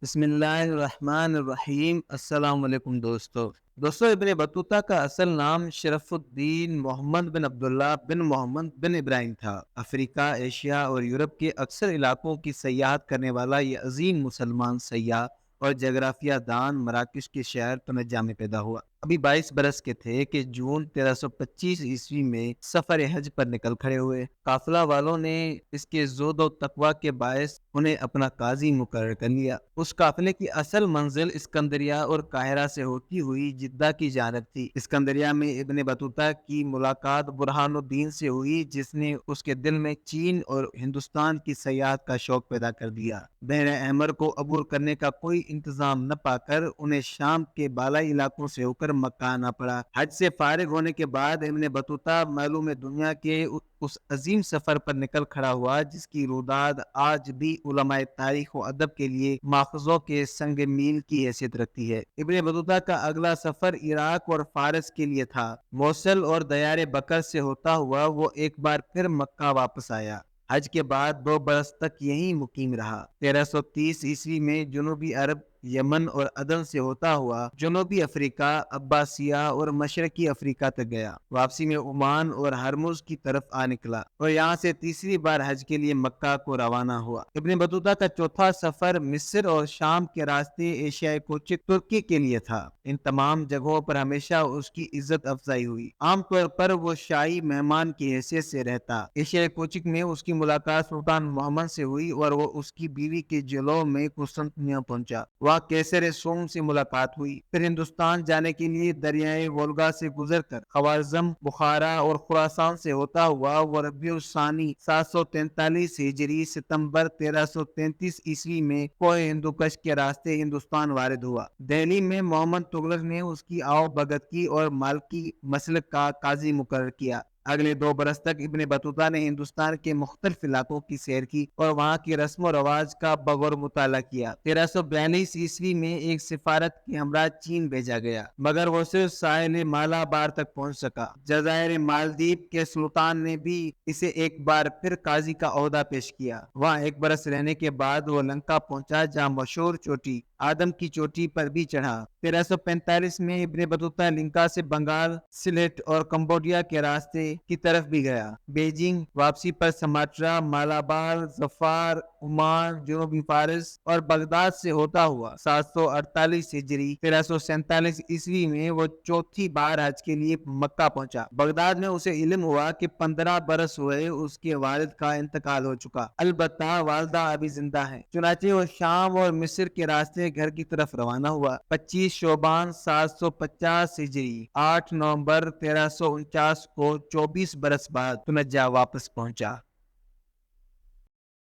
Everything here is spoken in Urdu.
بسم اللہ الرحمن الرحیم۔ السلام علیکم دوستو ابن بطوطہ کا اصل نام شرف الدین محمد بن عبداللہ بن محمد بن ابراہیم تھا۔ افریقہ، ایشیا اور یورپ کے اکثر علاقوں کی سیاحت کرنے والا یہ عظیم مسلمان سیاح اور جغرافیہ دان مراکش کے شہر تنجا میں پیدا ہوا۔ ابھی 22 برس کے تھے کہ جون 1325 عیسوی میں سفر حج پر نکل کھڑے ہوئے۔ قافلہ والوں نے اس کے زہد و تقوی کے باعث انہیں اپنا قاضی مقرر کر لیا۔ اس قافلے کی اصل منزل اسکندریہ اور قاہرہ سے ہوتی ہوئی جدہ کی جانب تھی۔ اسکندریہ میں ابن بطوطہ کی ملاقات برہان الدین سے ہوئی، جس نے اس کے دل میں چین اور ہندوستان کی سیاحت کا شوق پیدا کر دیا۔ بحر احمر کو عبور کرنے کا کوئی انتظام نہ پا کر انہیں شام کے بالائی علاقوں سے ہو کر مکہ آنا پڑا۔ حج سے فارغ ہونے کے بعد ابن بطوطہ معلوم دنیا کے اس عظیم سفر پر نکل کھڑا ہوا جس کی روداد آج بھی علماء تاریخ و ادب کے لیے ماخذوں کے سنگ میل کی حیثیت رکھتی ہے۔ ابن بطوطہ کا اگلا سفر عراق اور فارس کے لیے تھا۔ موصل اور دیار بکر سے ہوتا ہوا وہ ایک بار پھر مکہ واپس آیا۔ حج کے بعد 2 برس تک یہیں مقیم رہا۔ 1330 عیسوی میں جنوبی عرب، یمن اور عدن سے ہوتا ہوا جنوبی افریقہ، عباسیہ اور مشرقی افریقہ تک گیا۔ واپسی میں عمان اور ہرمز کی طرف آ نکلا اور یہاں سے تیسری بار حج کے لیے مکہ کو روانہ ہوا۔ ابن بطوطہ کا چوتھا سفر مصر اور شام کے راستے ایشیائے کوچک ترکی کے لیے تھا۔ ان تمام جگہوں پر ہمیشہ اس کی عزت افزائی ہوئی۔ عام طور پر وہ شاہی مہمان کی حیثیت سے رہتا۔ ایشیائے کوچک میں اس کی ملاقات سلطان محمد سے ہوئی اور وہ اس کی بیوی کے جلوہ میں قسطنطنیہ پہنچا۔ وہاں کیسر سوم سے ملاقات ہوئی۔ پھر ہندوستان جانے کے لیے دریائے وولگا سے گزر کر خوارزم، بخارا اور خراسان سے ہوتا ہوا وہ ربیع الثانی 743 ہجری ستمبر 1333 عیسوی میں کوہ ہندوکش کے راستے ہندوستان وارد ہوا۔ دہلی میں محمد تغلق نے اس کی آؤ بھگت کی اور مالکی مسلک کا قاضی مقرر کیا۔ اگلے 2 برس تک ابن بطوطہ نے ہندوستان کے مختلف علاقوں کی سیر کی اور وہاں کی رسم و رواج کا بغور مطالعہ کیا۔ 1342 عیسوی میں ایک سفارت کے ہمراہ چین بھیجا گیا، مگر وہ صرف ساحل مالابار تک پہنچ سکا۔ جزائر مالدیپ کے سلطان نے بھی اسے ایک بار پھر قاضی کا عہدہ پیش کیا۔ وہاں 1 برس رہنے کے بعد وہ لنکا پہنچا، جہاں مشہور چوٹی آدم کی چوٹی پر بھی چڑھا۔ 1345 میں ابن بطوطہ لنکا سے بنگال، سلیٹ اور کمبوڈیا کے راستے کی طرف بھی گیا۔ بیجنگ واپسی پر سماٹرا، مالابار، ظفار، عمان، جنوبی فارس اور بغداد سے ہوتا ہوا 748 ہجری 1347 عیسوی میں وہ چوتھی بار حج کے لیے مکہ پہنچا۔ بغداد میں اسے علم ہوا کہ 15 برس ہوئے اس کے والد کا انتقال ہو چکا، البتہ والدہ ابھی زندہ ہیں۔ چنانچہ وہ شام اور مصر کے راستے گھر کی طرف روانہ ہوا۔ 25 شعبان 750 ہجری 8 نومبر 1349 کو 24 برس بعد تنجا واپس پہنچا۔